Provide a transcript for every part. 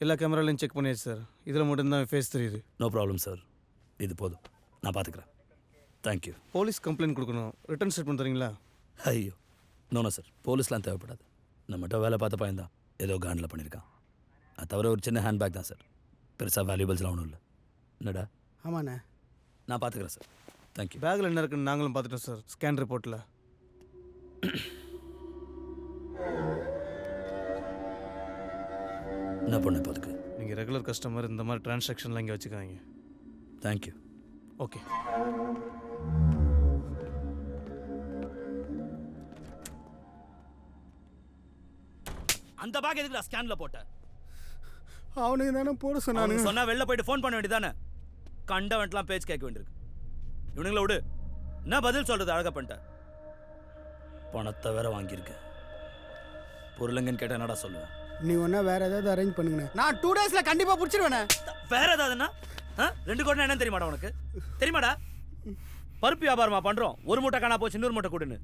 எல்லா கேமராலையும் செக் பண்ணியாச்சு சார். இதில் மட்டும்தான் ஃபேஸ் தெரியுது. நோ ப்ராப்ளம் சார், இது போதும், நான் பார்த்துக்கிறேன். தேங்க்யூ. போலீஸ் கம்ப்ளைண்ட் கொடுக்கணும், ரிட்டர்ன் ஸ்டேட்மெண்ட் தரீங்களா? ஐயோ நோனோ சார், போலீஸ்லாம் தேவைப்படாது. நம்மகிட்ட வேலை பார்த்த பையன் தான் ஏதோ காண்டில் பண்ணியிருக்கான். அது தவிர ஒரு சின்ன ஹேண்ட்பேக் தான் சார், பெருசாக வேல்யூபிள்ஸ்லாம் ஒன்றும் இல்லை. என்னடா? ஆமாண்ணே, நான் பார்த்துக்கிறேன் சார். தேங்க்யூ. பேக்கில் என்ன இருக்குன்னு நாங்களும் பார்த்துட்டோம் சார், ஸ்கேன் ரிப்போர்ட்டில். என்ன பண்ண இப்போ அதுக்கு? நீங்கள் ரெகுலர் கஸ்டமர், இந்த மாதிரி டிரான்சாக்ஷன்லாம் இங்கே வச்சுக்காங்க. தேங்க்யூ. ஓகே. அந்த பேக் எதுக்குடா ஸ்கேன்ல போட்ட? அவனுக்கு தானே போட சொன்னானுங்க. சொன்னா வெளில போயிட்டு ஃபோன் பண்ண வேண்டியதானே? கண்டவன்ட்லாம் பேச்சு கேட்க வேண்டியிருக்கு. இவனுங்களை விடு, என்ன பதில் சொல்றது? அழகா பண்ணிட்ட. பணத்தை வேற வாங்கியிருக்க. பொருளுங்கன்னு கேட்டா என்னடா சொல்லுவேன்? நீ ஒன்றா வேற ஏதாவது அரேஞ்ச் பண்ணுங்கண்ணே. நான் 2 daysல கண்டிப்பாக பிடிச்சிருவேண்ணே. வேற ஏதாவதுன்னா 2 கோடி என்னன்னு தெரியுமாடா உனக்கு? தெரியுமாடா? பருப்பு வியாபாரமா பண்றோம், ஒரு மூட்டை காணா போச்சு, இன்னொரு மூட்டை கொடுன்னு.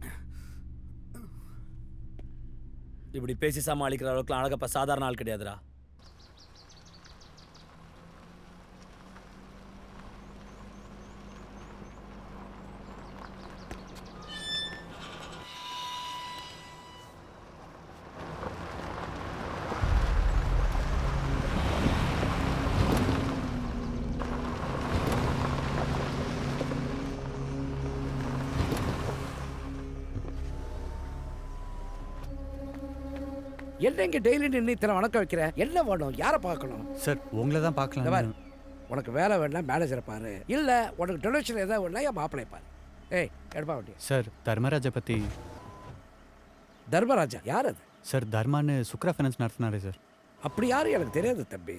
இப்படி பேசி சமாளிக்கிற அளவுக்கு அழகப்பா சாதாரண ஆள் கிடையாதுடா. என்ன இங்கே டெய்லி நின்று இத்தனை வணக்கம் வைக்கிற? என்ன வேணும்? யாரை பார்க்கணும்? சார் உங்களை தான் இந்த பார்க்கலாம். பாரு, உனக்கு வேலை வேணா மேனேஜரை பாரு, இல்லை உனக்கு டொனேஷன் ஏதாவது வேணா என் மாப்பிள்ளை பாரு. ஏய் எடுப்பா வண்டி. சார் தர்மராஜை பற்றி. தர்மராஜா யார் அது? சார் தர்மான்னு சுக்ரா ஃபைனான்ஸ் நடத்தினாரு சார். அப்படி யாரும் எனக்கு தெரியாது தம்பி.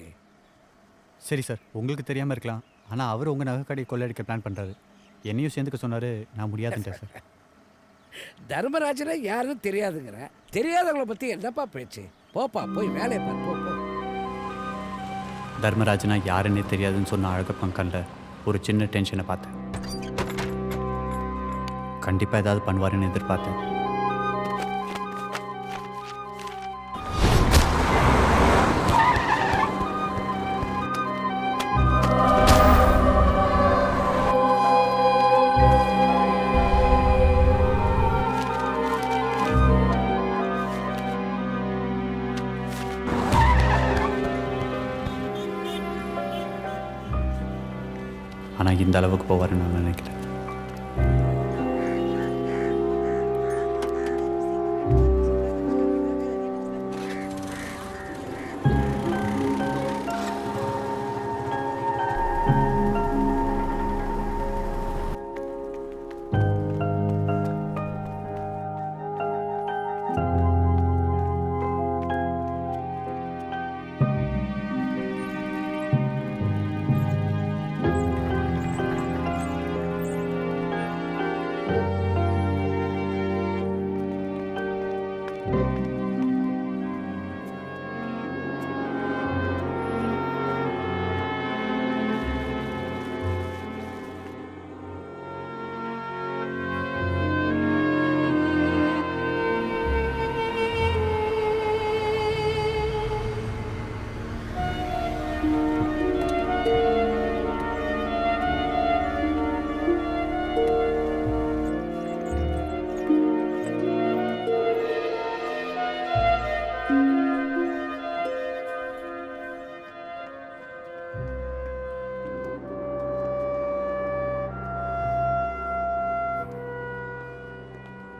சரி சார், உங்களுக்கு தெரியாமல் இருக்கலாம், ஆனால் அவர் உங்கள் நகை கடையை கொள்ளையடிக்க பிளான் பண்ணுறாரு. என்னையும் சேர்ந்துக்க சொன்னார், நான் முடியாதுன்ட்டேன் சார். தர்மராஜனை யாருன்னு தெரியாதுங்கிற? தெரியாதவங்களை பற்றி என்னப்பா பேச்சு? போப்பா போய் வேலையை பாரு, போ போ. தர்மராஜனா யாருன்னே தெரியாதுன்னு சொன்ன அழகப்பன் கண்ணில் ஒரு சின்ன டென்ஷனை பார்த்தேன். கண்டிப்பாக ஏதாவது பண்ணுவாருன்னு எதிர்பார்த்தேன். ஆனால் இந்த அளவுக்கு போவாருன்னு நான் நினைக்கிறேன்.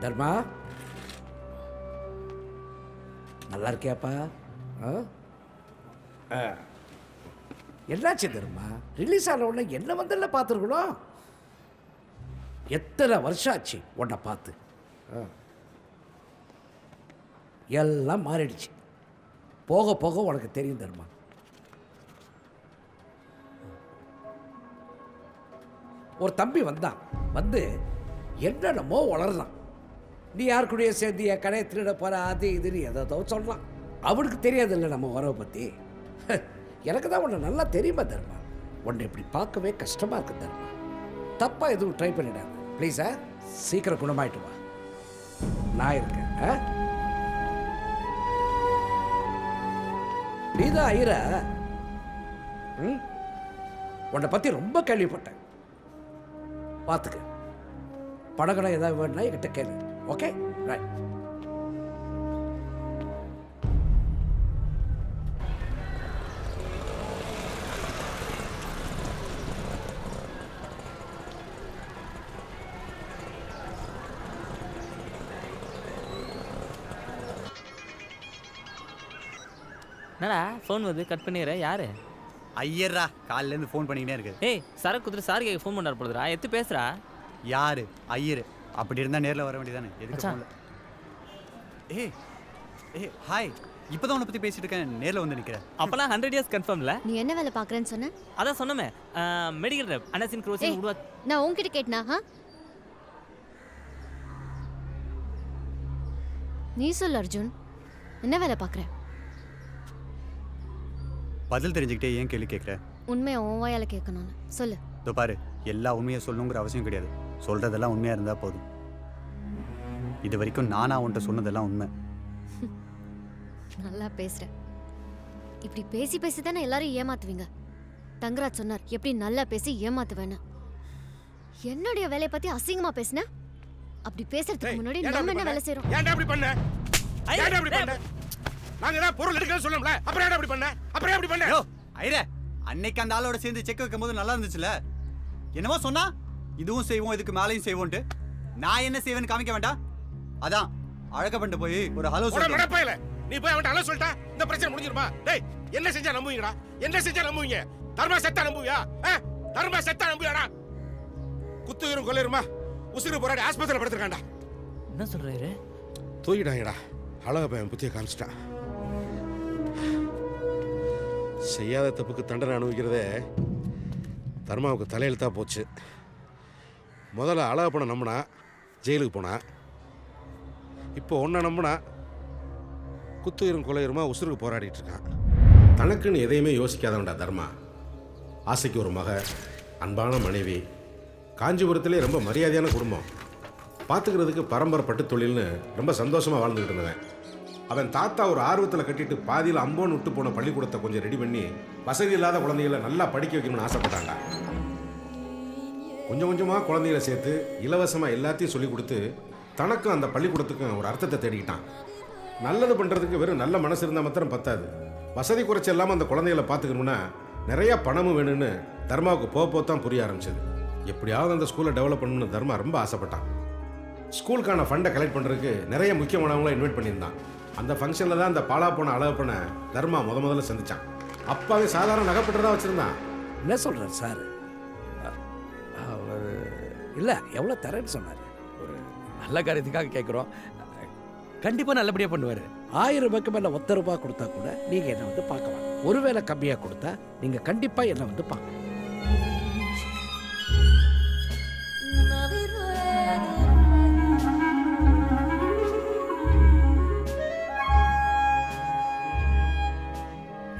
தர்மா நல்லா இருக்கியாப்பா? என்னாச்சு தர்மா? ரிலீஸ் ஆன உடனே என்ன வந்தல்ல பார்த்துருக்கணும். எத்தனை வருஷம் ஆச்சு உன்னை பார்த்து. எல்லாம் மாறிடுச்சு. போக போக உனக்கு தெரியும் தர்மா. ஒரு தம்பி வந்தான், வந்து என்னென்னமோ வளர்றான். நீ யார் கூடயே சேர்ந்து என் கடையை திருட போகிற, அது இதுன்னு எதோ சொல்லலாம். அவனுக்கு தெரியாது இல்லை நம்ம உறவை பற்றி. எனக்கு தான் உன்னை நல்லா தெரியுமா தர்மா. உன்னை இப்படி பார்க்கவே கஷ்டமாக இருக்கு தர்மா. தப்பாக எதுவும் ட்ரை பண்ணிடாது ப்ளீஸா. சீக்கிரம் குணமாயிட்டு வா, நான் இருக்கேன். நீதான் ஐயரா? ம், உன்னை பற்றி ரொம்ப கேள்விப்பட்டேன். பார்த்துக்க, படகடை ஏதாவது வேணும்னா என்கிட்ட கேளு. Okay, right. என்னடா ஃபோன் வருது, கட் பண்ணிடுற. யாரு? ஐயர்ரா காலையிலேருந்து ஃபோன் பண்ணிக்கிட்டே இருக்கு. ஏய், சரக்கு குதிரை சார் கேட்க ஃபோன் பண்ணார் போடுறா. எத்து பேசுறா. யாரு? ஐயர். அப்படி இருந்தால் நேரில் வர வேண்டியதானே? எதுக்கு மச்சான். ஃபோனில்? ஏய் ஹாய், இப்போ தான் உன்னை பற்றி பேசிட்டு இருக்கேன், நேரில் வந்து நிற்கிறேன். அப்பலாம் 100 இயர்ஸ் கன்ஃபார்ம்ல. நீ என்ன வேலை பார்க்குறேன்னு சொன்ன? அதான் சொன்னமே, மெடிக்கல் ரெப் அனசின் க்ரோசிங் உருவா. நான் உன்கிட்ட கேட்டனா? நீ சொல்லு அர்ஜுன், என்ன வேலை பார்க்குற? பதில் தெரிஞ்சுக்கிட்டே ஏன் கேள்வி கேட்குற? உண்மையை உன் வாயால கேட்கணும்னு சொல்லு. இதோ பாரு, எல்லா உண்மையை சொல்லணுங்கிற அவசியம் கிடையாது. சொல்கிறதெல்லாம் உண்மையாக இருந்தால் போதும். இது வரைக்கும் நானாக உன்ட்ட சொன்னதெல்லாம் உண்மை. நல்லா பேசுற. இப்படி பேசி பேசி தானே எல்லாரும் ஏமாத்துவீங்க. தங்கராஜ் சொன்னார் எப்படி நல்லா பேசி ஏமாத்துவேன்னு. என்னுடைய வேலையை பத்தி அசிங்கமா பேசின? அப்படி பேசுறதுக்கு முன்னாடி நம்ம என்ன வேலை செய்றோம்? ஏன்டா அப்படி பண்ண? ஏன்டா அப்படி பண்ண? நாங்க ஏதாவது பொருள் எடுக்கணும்னு சொல்லணும்ல, அப்புறம் ஏன்டா அப்படி பண்ண? அப்புறம் அப்படி பண்ண? யோ ஐரே, அன்னைக்கு அந்த ஆளோட சேர்ந்து செக் வைக்கும் போது நல்லா இருந்துச்சுல. என்னமோ சொன்னா இதுவும் செய்வோம் இதுக்கு மேலையும் செய்வோன்ட்டு. நான் என்ன செய்வேன்னு காமிக்க வேண்டாம். அதான் அழக பண்ணிட்டு போய் ஒரு ஹலோ சொல்ல. மடப்பையில நீ போய் அவன்கிட்ட ஹலோ சொல்லிட்டா இந்த பிரச்சனை முடிஞ்சிருமா? டேய், என்ன செஞ்சா நம்புவீங்கடா? என்ன செஞ்சா நம்புவீங்க? தர்மா செத்தா நம்புவியா? தர்மா செத்தா நம்புவியாடா? குத்துயிரும் கொள்ளையுமா உசுறு போராடி ஆஸ்பத்திரியில் படுத்துருக்காண்டா. என்ன சொல்றாரு? தூக்கிட்டாங்கடா. அழக பையன் புத்தியை காமிச்சிட்டான். செய்யாத தப்புக்கு தண்டனை அனுபவிக்கிறதே தர்மாவுக்கு தலையெழுத்தா போச்சு. முதல்ல அழக பண நம்பினா ஜெயிலுக்கு போனா, இப்போ ஒன்றை நம்பினா குத்துயிரும் கொலையுருமா உசுருக்கு போராடிட்டு இருக்கான். தனக்குன்னு எதையுமே யோசிக்காதவன்டா தர்மா. ஆசைக்கு ஒரு மக, அன்பான மனைவி, காஞ்சிபுரத்திலே ரொம்ப மரியாதையான குடும்பம், பார்த்துக்கிறதுக்கு பரம்பரை பட்டு தொழில்னு ரொம்ப சந்தோஷமாக வாழ்ந்துக்கிட்டு இருந்தவன். அவன் தாத்தா ஒரு ஆர்வத்தில் கட்டிட்டு பாதியில் அம்போன்னு விட்டு போன பள்ளிக்கூடத்தை கொஞ்சம் ரெடி பண்ணி வசதி இல்லாத குழந்தைகளை நல்லா படிக்க வைக்கணும்னு ஆசைப்பட்டாங்க. கொஞ்சம் கொஞ்சமாக குழந்தைகளை சேர்த்து இலவசமாக எல்லாத்தையும் சொல்லி கொடுத்து தனக்கும் அந்த பள்ளிக்கூடத்துக்கும் ஒரு அர்த்தத்தை தேடிக்கிட்டான். நல்லது பண்ணுறதுக்கு வெறும் நல்ல மனசு இருந்தால் மாத்திரம் பத்தாது. வசதி குறைச்சி இல்லாமல் அந்த குழந்தைகளை பார்த்துக்கணும்னா நிறையா பணமும் வேணும்னு தர்மாவுக்கு போக தான் புரிய ஆரம்பிச்சது. எப்படியாவது அந்த ஸ்கூலை டெவலப் பண்ணணும்னு தர்மா ரொம்ப ஆசைப்பட்டான். ஸ்கூலுக்கான ஃபண்டை கலெக்ட் பண்ணுறதுக்கு நிறைய முக்கியமானவங்களை இன்வைட் பண்ணியிருந்தான். அந்த ஃபங்க்ஷனில் தான் அந்த பாலா போன அழகப்பனை தர்மா முதல்ல சந்திச்சான். அப்பாவே சாதாரண நகைப்பட்டு தான் வச்சுருந்தான். என்ன சொல்கிறார் சார்? அவர் இல்லை, எவ்வளோ தரேன்னு சொன்னார். ஒரு நல்ல காரியத்துக்காக கேட்குறோம். கண்டிப்பாக நல்லபடியாக பண்ணுவார். 1000 ரூபாய்க்கு மேலே 1 ரூபாய் கொடுத்தா கூட நீங்கள் என்னை வந்து பார்க்க வேணும். ஒருவேளை கம்மியாக கொடுத்தா நீங்கள் கண்டிப்பாக என்னை வந்து பார்க்கணும்.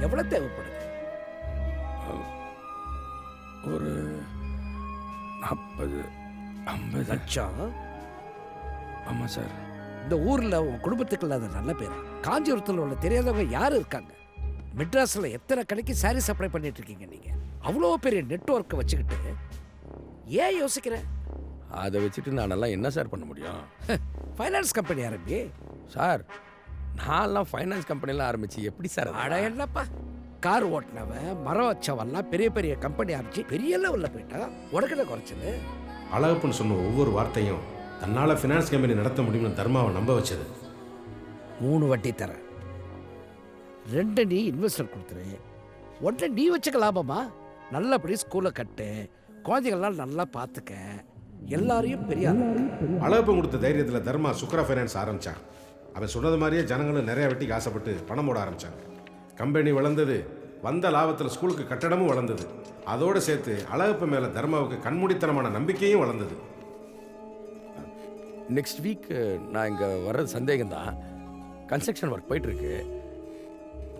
எவ்வளோ தேவைப்படுது? ஒரு 40-50 லட்சம். ஆமாம் சார். இந்த ஊரில் உன் குடும்பத்துக்கு இல்லாத நல்ல பேர் காஞ்சிபுரத்தில் உள்ள தெரியாதவங்க யார் இருக்காங்க? மெட்ராஸில் எத்தனை கடைக்கு சாரி சப்ளை பண்ணிட்டு இருக்கீங்க நீங்கள்? அவ்வளோ பெரிய நெட்வொர்க்கை வச்சுக்கிட்டு ஏன் யோசிக்கிற? அதை வச்சுட்டு நானெல்லாம் என்ன சார் பண்ண முடியும்? ஃபைனான்ஸ் கம்பெனி ஆரம்பி. சார், நான்லாம் ஃபைனான்ஸ் கம்பெனிலாம் ஆரம்பிச்சு எப்படி சார்? அட என்னப்பா, கார் ஓட்டினவன் மரம் வச்சவன்லாம் பெரிய பெரிய கம்பெனி ஆரம்பிச்சு பெரிய லெவலில் போயிட்டா உடக்கிட்ட குறைச்சது. அழகப்பன் சொன்ன ஒவ்வொரு வார்த்தையும் தன்னால் ஃபினான்ஸ் கம்பெனி நடத்த முடியும்னு தர்மாவை நம்ப வச்சது. 3 வட்டி தரேன், 2 நீ இன்வெஸ்டர் கொடுத்துரு, 1 நீ வச்சுக்க லாபமா. நல்லபடி ஸ்கூலை கட்டு, குழந்தைகள்லாம் நல்லா பார்த்துக்க, எல்லாரையும் பெரிய அழகப்பன் கொடுத்த தைரியத்தில் தர்மா சுக்ரா ஃபைனான்ஸ் ஆரம்பித்தான். அவன் சொன்னது மாதிரியே ஜனங்களும் நிறைய வெட்டிக்கு ஆசைப்பட்டு பணம் போட ஆரம்பித்தாங்க. கம்பெனி வளர்ந்தது, வந்த லாபத்தில் ஸ்கூலுக்கு கட்டடமும் வளர்ந்தது. அதோடு சேர்த்து அழகப்பன் மேலே தர்மாவுக்கு கண்மூடித்தனமான நம்பிக்கையும் வளர்ந்தது. நெக்ஸ்ட் வீக் நான் இங்கே வர்றது சந்தேகம்தான். கன்ஸ்ட்ரக்ஷன் ஒர்க் போயிட்டுருக்கு.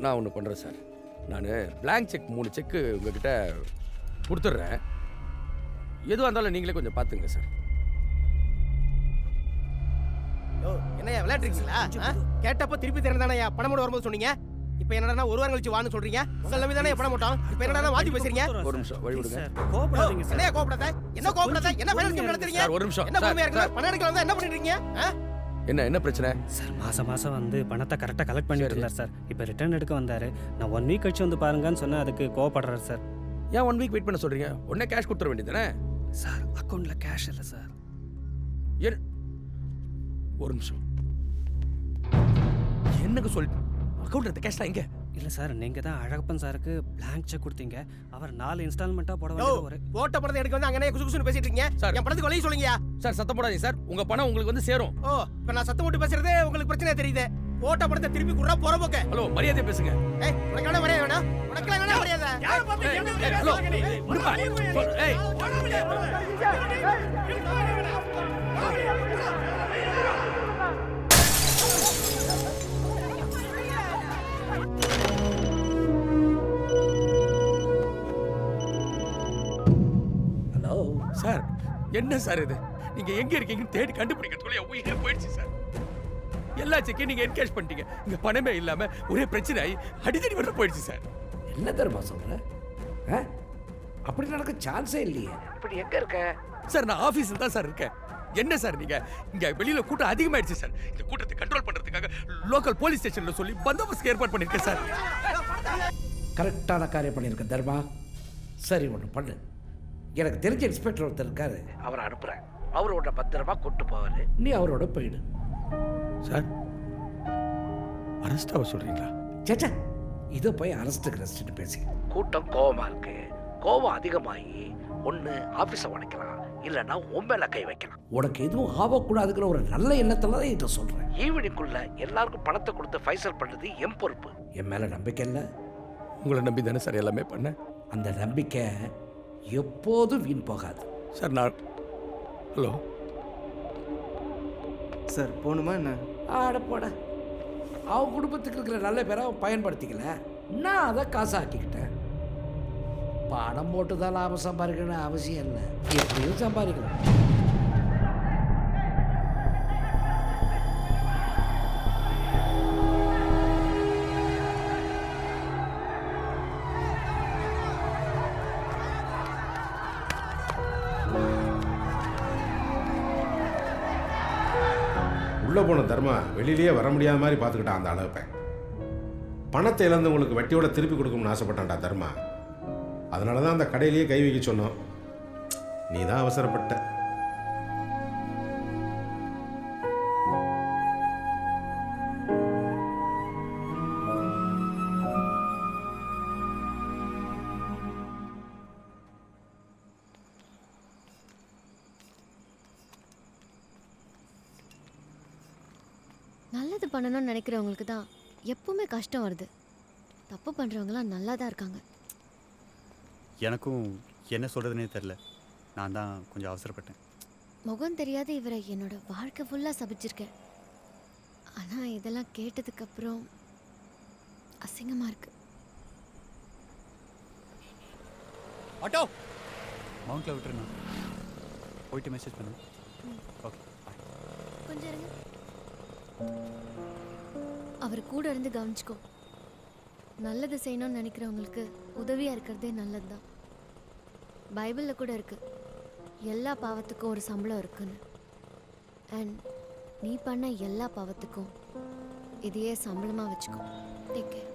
நான் ஒன்று பண்ணுறேன் சார். நான் பிளாங்க் செக் 3 செக்கு உங்ககிட்ட கொடுத்துட்றேன். எதுவாக இருந்தாலும் நீங்களே கொஞ்சம் பார்த்துங்க சார். என்னையா விளையாடுறீங்களா? கேட்டப்போ திருப்பி திறந்தானயா பணமோட வரும்போது சொன்னீங்க. இப்போ என்னடா ஒரு வாரம் கழிச்சு வான்னு சொல்றீங்க உங்க நம்பி தானே பண்ண மாட்டோம் இப்போ என்னடா மாத்தி பேசுறீங்க ஒரு நிமிஷம் வழி விடுங்க என்ன கோபப்படாத என்ன ஃபைனான்ஸ் கம்பெனி நடத்துறீங்க சார் ஒரு நிமிஷம் என்ன சார், பொறுமையா இருக்கு சார், பணம் எடுக்கலாம் என்ன பண்ணிட்டு இருக்கீங்க என்ன பிரச்சனை சார் மாதம் வந்து பணத்தை கரெக்டாக கலெக்ட் பண்ணிட்டு இருந்தார் சார் இப்போ ரிட்டர்ன் எடுக்க வந்தார் நான் 1 வீக் கழிச்சு வந்து பாருங்கன்னு சொன்னேன் அதுக்கு கோவப்படுறாரு சார் ஏன் 1 வீக் வெயிட் பண்ண சொல்றீங்க உடனே கேஷ் கொடுத்துட வேண்டியதானே சார் அக்கௌண்ட்டில் கேஷ் இல்லை சார் ஒரு நிமிஷம் என்னங்க சொல் அக்கௌண்ட் இருக்க கேஷ்லாம் எங்க இல்லை சார் நீங்கள் தான் அழகப்பன் சாருக்கு blank செக் கொடுத்தீங்க அவர் 4 இன்ஸ்டால்மெண்ட்டாக போட வேண்டியது ஒரு போட்ட பணத்தை எடுக்க வந்து அங்கனே குசுகுசுன்னு பேசிட்டு இருக்கீங்க சார். என் பணத்துக்கு வழி சொல்லுங்க சார் சத்தம் போடாதீங்க சார் உங்க பணம் உங்களுக்கு வந்து சேரும் ஓ இப்போ நான் சத்தம் போட்டு பேசுறதே உங்களுக்கு பிரச்சனை தெரியுது போட்ட பணத்தை திருப்பி குடுறா போற போக்க ஹலோ மரியாதை பேசுங்க ஏய் உனக்கு என்ன மரியாதை வேணும் உனக்கு என்ன மரியாதை ஹலோ விடுப்பா ஏய் ஹலோ சார் என்ன சார் இது நீங்க எங்க இருக்கீங்கன்னு தேடி கண்டுபிடிக்கிறதுக்குள்ள என் உயிரே போயிடுச்சு சார் எல்லா செக்கையும் நீங்க என்கேஷ் பண்ணிட்டீங்க இங்க பணமே இல்லாம ஒரே பிரச்சனை ஆகி அடிக்கடி வந்து போயிடுச்சு சார் என்ன தெரியுமா சொல்ற அப்படி நடக்க சான்ஸே இல்லையே இப்படி எங்க இருக்க சார் நான் ஆபீஸ்ல தான் சார் இருக்கேன் என்ன சார் நீங்க இங்க வெளியில கூட்டம் அதிகமாயிடுச்சு சார் இந்த கூட்டத்தை கண்ட்ரோல் பண்றதுக்காக லோக்கல் போலீஸ் ஸ்டேஷன்ல சொல்லி பந்தோபஸ்து ஏற்பாடு பண்ணிருக்கேன் சார் கரெக்டான காரியம் பண்ணியிருக்க தர்மா சரி ஒன்று பண்ணு எனக்கு தெரிஞ்ச இன்ஸ்பெக்டர் ஒருத்தர் இருக்காரு அவரை அனுப்புகிறேன் அவரோட பத்திரமா கூட்டு போவார் நீ அவரோட போயிடு சார் அரெஸ்டாக சொல்றீங்களா சேச்சா இதை போய் அரெஸ்ட்டுக்கு ரெஸ்ட்டு பேசி கூட்டம் கோவமா இருக்கு கோவம் அதிகமாகி ஒன்று ஆஃபீஸை உடைக்கலாம் இல்லைன்னா உன் மேல கை வைக்கலாம் உனக்கு எதுவும் ஆகக்கூடாதுங்கிற ஒரு நல்ல எண்ணத்தில் தான் இதை சொல்கிறேன் ஈவினிங்குள்ள எல்லாருக்கும் பணத்தை கொடுத்து ஃபைசல் பண்ணுறது என் பொறுப்பு என் மேலே நம்பிக்கை இல்லை உங்களை நம்பி தானே சார் எல்லாமே பண்ணேன் அந்த நம்பிக்கை எப்போதும் வீண் போகாது சார் நான் ஹலோ சார் போகணுமா என்ன ஆட போட அவன் குடும்பத்துக்கு இருக்கிற நல்ல பேரை அவன் பயன்படுத்திக்கல நான் அதை காசாக்கிக்கிட்டேன் பணம் போட்டு தான் லாபம் சம்பாதிக்கணும் அவசியம் இல்லை எப்படியும் சம்பாதிக்கலாம் உள்ளே போன தர்மா வெளியிலேயே வர முடியாத மாதிரி பார்த்துக்கிட்டான் அந்த அளவுப்பேன் பணத்தை இழந்தவங்களுக்கு வட்டியோட திருப்பி கொடுக்கணும்னு ஆசைப்பட்டான்டா தர்மா அதனால தான் அந்த கடையிலேயே கை வைக்க சொன்னோம் நீ தான் அவசரப்பட்ட நல்லது பண்ணணும்னு நினைக்கிறவங்களுக்கு தான் எப்பவுமே கஷ்டம் வருது தப்பு பண்ணுறவங்களாம் நல்லா தான் இருக்காங்க எனக்கும் என்ன சொல்கிறதுனே தெரில நான் தான் கொஞ்சம் அவசரப்பட்டேன் முகம் தெரியாத இவரை என்னோட வாழ்க்கை ஃபுல்லாக சபிச்சிருக்கேன் ஆனால் இதெல்லாம் கேட்டதுக்கப்புறம் அசிங்கமாக இருக்கு ஆட்டோ மவுண்ட்ல விட்டுருங்க போயிட்டு மெசேஜ் பண்ணு ஓகே கொஞ்சம் இருங்க அவர் கூட இருந்து கவனிச்சுக்கோ நல்லது செய்யணும்னு நினைக்கிறவங்களுக்கு உதவியாக இருக்கிறதே நல்லது தான் பைபிளில் கூட இருக்கு எல்லா பாவத்துக்கும் ஒரு சம்பளம் இருக்குன்னு அண்ட் நீ பண்ண எல்லா பாவத்துக்கும் இதையே சம்பளமாக வச்சுக்கோ டேக் கேர்